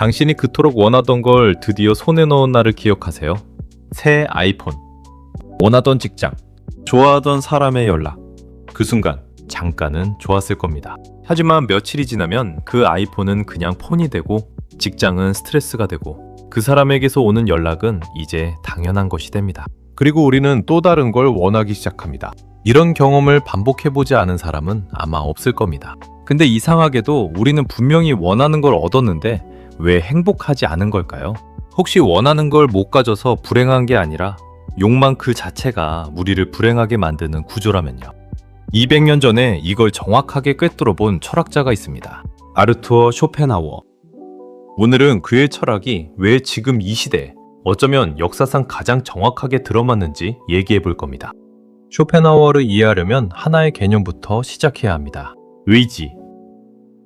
당신이 그토록 원하던 걸 드디어 손에 넣은 날을 기억하세요. 새 아이폰, 원하던 직장, 좋아하던 사람의 연락. 그 순간 잠깐은 좋았을 겁니다. 하지만 며칠이 지나면 그 아이폰은 그냥 폰이 되고 직장은 스트레스가 되고 그 사람에게서 오는 연락은 이제 당연한 것이 됩니다. 그리고 우리는 또 다른 걸 원하기 시작합니다. 이런 경험을 반복해보지 않은 사람은 아마 없을 겁니다. 근데 이상하게도 우리는 분명히 원하는 걸 얻었는데 왜 행복하지 않은 걸까요? 혹시 원하는 걸 못 가져서 불행한 게 아니라 욕망 그 자체가 우리를 불행하게 만드는 구조라면요. 200년 전에 이걸 정확하게 꿰뚫어 본 철학자가 있습니다. 아르투어 쇼펜하우어. 오늘은 그의 철학이 왜 지금 이 시대에 어쩌면 역사상 가장 정확하게 들어맞는지 얘기해 볼 겁니다. 쇼펜하우어를 이해하려면 하나의 개념부터 시작해야 합니다. 의지.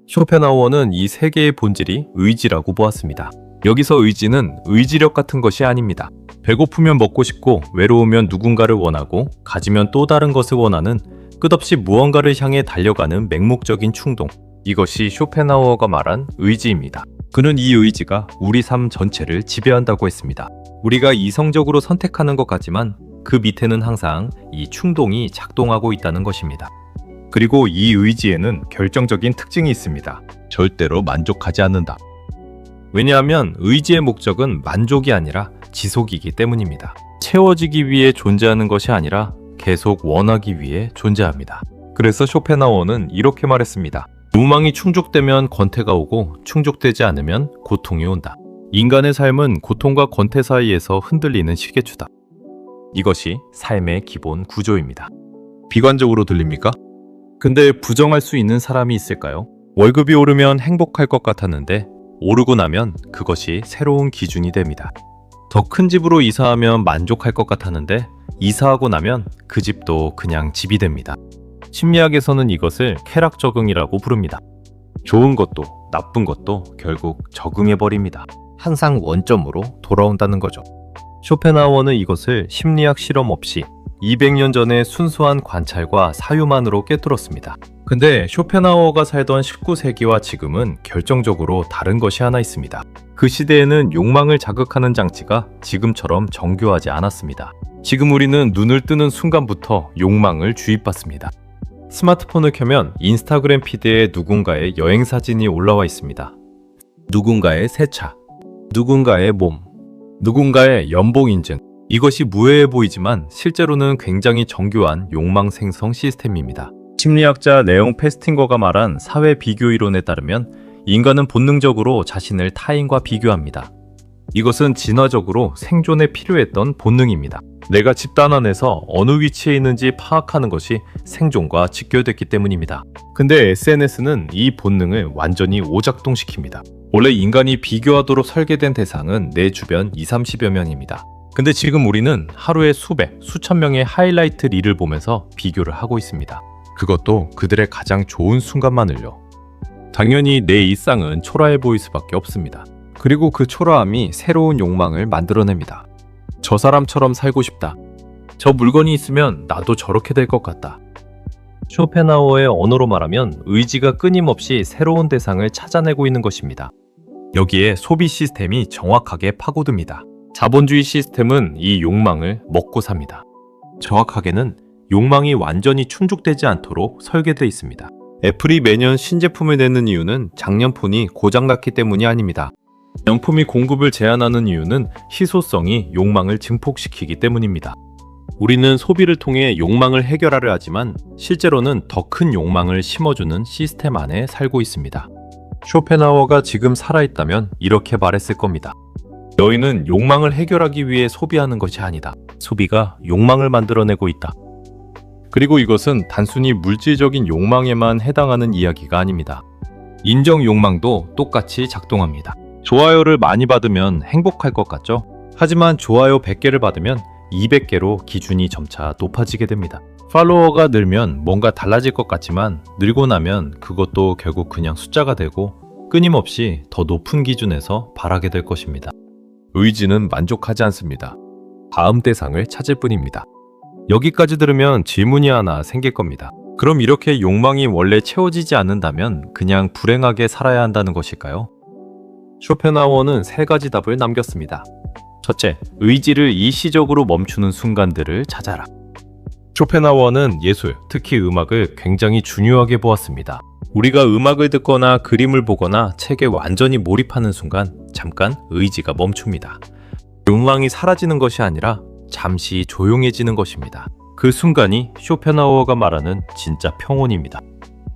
쇼펜하우어는 이 세 개의 본질이 의지라고 보았습니다. 여기서 의지는 의지력 같은 것이 아닙니다. 배고프면 먹고 싶고 외로우면 누군가를 원하고 가지면 또 다른 것을 원하는 끝없이 무언가를 향해 달려가는 맹목적인 충동. 이것이 쇼펜하우어가 말한 의지입니다. 그는 이 의지가 우리 삶 전체를 지배한다고 했습니다. 우리가 이성적으로 선택하는 것 같지만 그 밑에는 항상 이 충동이 작동하고 있다는 것입니다. 그리고 이 의지에는 결정적인 특징이 있습니다. 절대로 만족하지 않는다. 왜냐하면 의지의 목적은 만족이 아니라 지속이기 때문입니다. 채워지기 위해 존재하는 것이 아니라 계속 원하기 위해 존재합니다. 그래서 쇼펜하우어는 이렇게 말했습니다. 욕망이 충족되면 권태가 오고 충족되지 않으면 고통이 온다. 인간의 삶은 고통과 권태 사이에서 흔들리는 시계추다. 이것이 삶의 기본 구조입니다. 비관적으로 들립니까? 근데 부정할 수 있는 사람이 있을까요? 월급이 오르면 행복할 것 같았는데 오르고 나면 그것이 새로운 기준이 됩니다. 더 큰 집으로 이사하면 만족할 것 같았는데 이사하고 나면 그 집도 그냥 집이 됩니다. 심리학에서는 이것을 쾌락 적응이라고 부릅니다. 좋은 것도 나쁜 것도 결국 적응해버립니다. 항상 원점으로 돌아온다는 거죠. 쇼펜하우어는 이것을 심리학 실험 없이 200년 전의 순수한 관찰과 사유만으로 꿰뚫었습니다. 근데 쇼펜하우어가 살던 19세기와 지금은 결정적으로 다른 것이 하나 있습니다. 그 시대에는 욕망을 자극하는 장치가 지금처럼 정교하지 않았습니다. 지금 우리는 눈을 뜨는 순간부터 욕망을 주입받습니다. 스마트폰을 켜면 인스타그램 피드에 누군가의 여행 사진이 올라와 있습니다. 누군가의 새 차, 누군가의 몸, 누군가의 연봉 인증. 이것이 무해해 보이지만 실제로는 굉장히 정교한 욕망 생성 시스템입니다. 심리학자 레옹 페스팅거가 말한 사회 비교 이론에 따르면 인간은 본능적으로 자신을 타인과 비교합니다. 이것은 진화적으로 생존에 필요했던 본능입니다. 내가 집단 안에서 어느 위치에 있는지 파악하는 것이 생존과 직결됐기 때문입니다. 근데 SNS는 이 본능을 완전히 오작동시킵니다. 원래 인간이 비교하도록 설계된 대상은 내 주변 20-30여 명입니다. 근데 지금 우리는 하루에 수백, 수천 명의 하이라이트 릴을 보면서 비교를 하고 있습니다. 그것도 그들의 가장 좋은 순간만을요. 당연히 내 일상은 초라해 보일 수밖에 없습니다. 그리고 그 초라함이 새로운 욕망을 만들어냅니다. 저 사람처럼 살고 싶다. 저 물건이 있으면 나도 저렇게 될 것 같다. 쇼펜하우어의 언어로 말하면 의지가 끊임없이 새로운 대상을 찾아내고 있는 것입니다. 여기에 소비 시스템이 정확하게 파고듭니다. 자본주의 시스템은 이 욕망을 먹고 삽니다. 정확하게는 욕망이 완전히 충족되지 않도록 설계되어 있습니다. 애플이 매년 신제품을 내는 이유는 작년 폰이 고장났기 때문이 아닙니다. 명품이 공급을 제한하는 이유는 희소성이 욕망을 증폭시키기 때문입니다. 우리는 소비를 통해 욕망을 해결하려 하지만 실제로는 더 큰 욕망을 심어주는 시스템 안에 살고 있습니다. 쇼펜하우어가 지금 살아있다면 이렇게 말했을 겁니다. 너희는 욕망을 해결하기 위해 소비하는 것이 아니다. 소비가 욕망을 만들어내고 있다. 그리고 이것은 단순히 물질적인 욕망에만 해당하는 이야기가 아닙니다. 인정 욕망도 똑같이 작동합니다. 좋아요를 많이 받으면 행복할 것 같죠? 하지만 좋아요 100개를 받으면 200개로 기준이 점차 높아지게 됩니다. 팔로워가 늘면 뭔가 달라질 것 같지만 늘고 나면 그것도 결국 그냥 숫자가 되고 끊임없이 더 높은 기준에서 바라게 될 것입니다. 의지는 만족하지 않습니다. 다음 대상을 찾을 뿐입니다. 여기까지 들으면 질문이 하나 생길 겁니다. 그럼 이렇게 욕망이 원래 채워지지 않는다면 그냥 불행하게 살아야 한다는 것일까요? 쇼펜하우어는 세 가지 답을 남겼습니다. 첫째, 의지를 일시적으로 멈추는 순간들을 찾아라. 쇼펜하우어는 예술, 특히 음악을 굉장히 중요하게 보았습니다. 우리가 음악을 듣거나 그림을 보거나 책에 완전히 몰입하는 순간 잠깐 의지가 멈춥니다. 욕망이 사라지는 것이 아니라 잠시 조용해지는 것입니다. 그 순간이 쇼펜하우어가 말하는 진짜 평온입니다.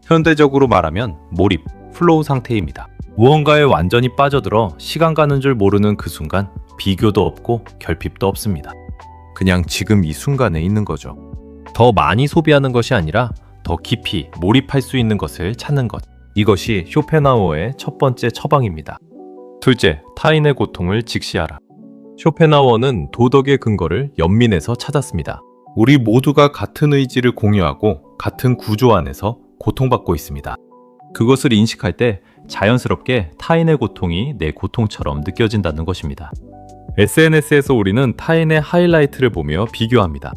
현대적으로 말하면 몰입, 플로우 상태입니다. 무언가에 완전히 빠져들어 시간 가는 줄 모르는 그 순간 비교도 없고 결핍도 없습니다. 그냥 지금 이 순간에 있는 거죠. 더 많이 소비하는 것이 아니라 더 깊이 몰입할 수 있는 것을 찾는 것. 이것이 쇼펜하우어의 첫 번째 처방입니다. 둘째, 타인의 고통을 직시하라. 쇼펜하우어는 도덕의 근거를 연민에서 찾았습니다. 우리 모두가 같은 의지를 공유하고 같은 구조 안에서 고통받고 있습니다. 그것을 인식할 때 자연스럽게 타인의 고통이 내 고통처럼 느껴진다는 것입니다. SNS에서 우리는 타인의 하이라이트를 보며 비교합니다.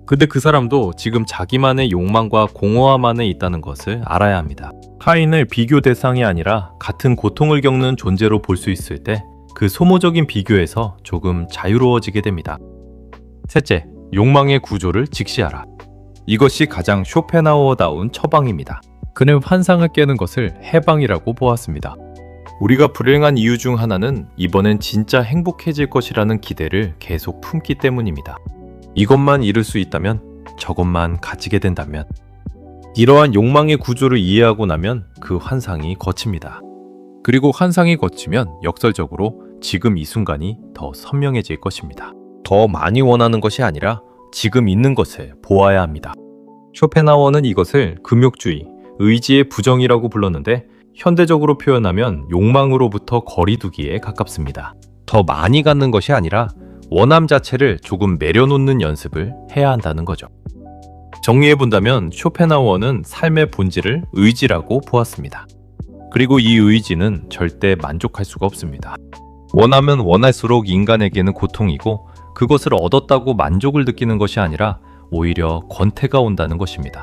근데 그 사람도 지금 자기만의 욕망과 공허함 안에 있다는 것을 알아야 합니다. 타인을 비교 대상이 아니라 같은 고통을 겪는 존재로 볼 수 있을 때 그 소모적인 비교에서 조금 자유로워지게 됩니다. 셋째, 욕망의 구조를 직시하라. 이것이 가장 쇼펜하우어다운 처방입니다. 그는 환상을 깨는 것을 해방이라고 보았습니다. 우리가 불행한 이유 중 하나는 이번엔 진짜 행복해질 것이라는 기대를 계속 품기 때문입니다. 이것만 이룰 수 있다면, 저것만 가지게 된다면. 이러한 욕망의 구조를 이해하고 나면 그 환상이 거칩니다. 그리고 환상이 거치면 역설적으로 지금 이 순간이 더 선명해질 것입니다. 더 많이 원하는 것이 아니라 지금 있는 것을 보아야 합니다. 쇼펜하우어는 이것을 금욕주의, 의지의 부정이라고 불렀는데 현대적으로 표현하면 욕망으로부터 거리두기에 가깝습니다. 더 많이 갖는 것이 아니라 원함 자체를 조금 내려놓는 연습을 해야 한다는 거죠. 정리해본다면 쇼펜하우어는 삶의 본질을 의지라고 보았습니다. 그리고 이 의지는 절대 만족할 수가 없습니다. 원하면 원할수록 인간에게는 고통이고 그것을 얻었다고 만족을 느끼는 것이 아니라 오히려 권태가 온다는 것입니다.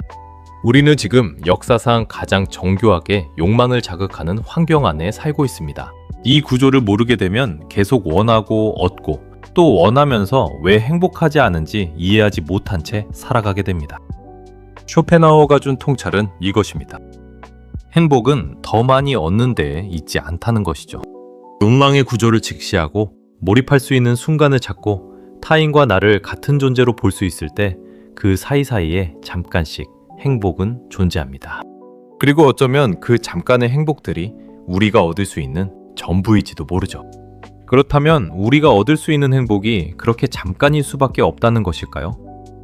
우리는 지금 역사상 가장 정교하게 욕망을 자극하는 환경 안에 살고 있습니다. 이 구조를 모르게 되면 계속 원하고 얻고 또 원하면서 왜 행복하지 않은지 이해하지 못한 채 살아가게 됩니다. 쇼펜하우어가 준 통찰은 이것입니다. 행복은 더 많이 얻는 데에 있지 않다는 것이죠. 욕망의 구조를 직시하고 몰입할 수 있는 순간을 찾고 타인과 나를 같은 존재로 볼 수 있을 때 그 사이사이에 잠깐씩 행복은 존재합니다. 그리고 어쩌면 그 잠깐의 행복들이 우리가 얻을 수 있는 전부일지도 모르죠. 그렇다면 우리가 얻을 수 있는 행복이 그렇게 잠깐일 수밖에 없다는 것일까요?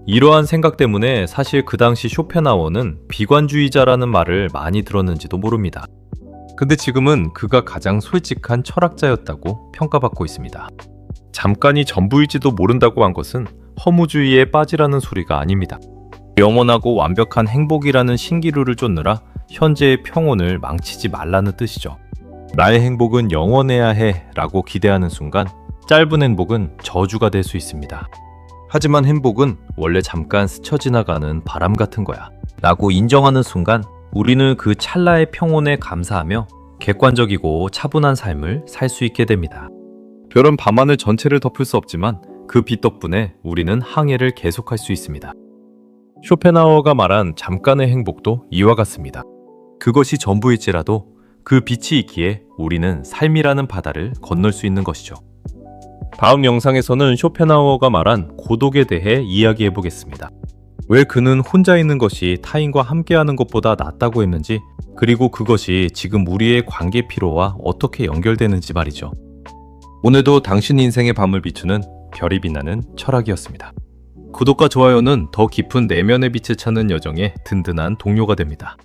이러한 생각 때문에 사실 그 당시 쇼펜하우어는 비관주의자라는 말을 많이 들었는지도 모릅니다. 근데 지금은 그가 가장 솔직한 철학자였다고 평가받고 있습니다. 잠깐이 전부일지도 모른다고 한 것은 허무주의에 빠지라는 소리가 아닙니다. 영원하고 완벽한 행복이라는 신기루를 쫓느라 현재의 평온을 망치지 말라는 뜻이죠. 나의 행복은 영원해야 해 라고 기대하는 순간 짧은 행복은 저주가 될 수 있습니다. 하지만 행복은 원래 잠깐 스쳐 지나가는 바람 같은 거야 라고 인정하는 순간 우리는 그 찰나의 평온에 감사하며 객관적이고 차분한 삶을 살 수 있게 됩니다. 별은 밤하늘 전체를 덮을 수 없지만 그 빛 덕분에 우리는 항해를 계속할 수 있습니다. 쇼펜하우어가 말한 잠깐의 행복도 이와 같습니다. 그것이 전부일지라도 그 빛이 있기에 우리는 삶이라는 바다를 건널 수 있는 것이죠. 다음 영상에서는 쇼펜하우어가 말한 고독에 대해 이야기해 보겠습니다. 왜 그는 혼자 있는 것이 타인과 함께하는 것보다 낫다고 했는지, 그리고 그것이 지금 우리의 관계 피로와 어떻게 연결되는지 말이죠. 오늘도 당신 인생의 밤을 비추는 별이 빛나는 철학이었습니다. 구독과 좋아요는 더 깊은 내면의 빛을 찾는 여정에 든든한 동료가 됩니다.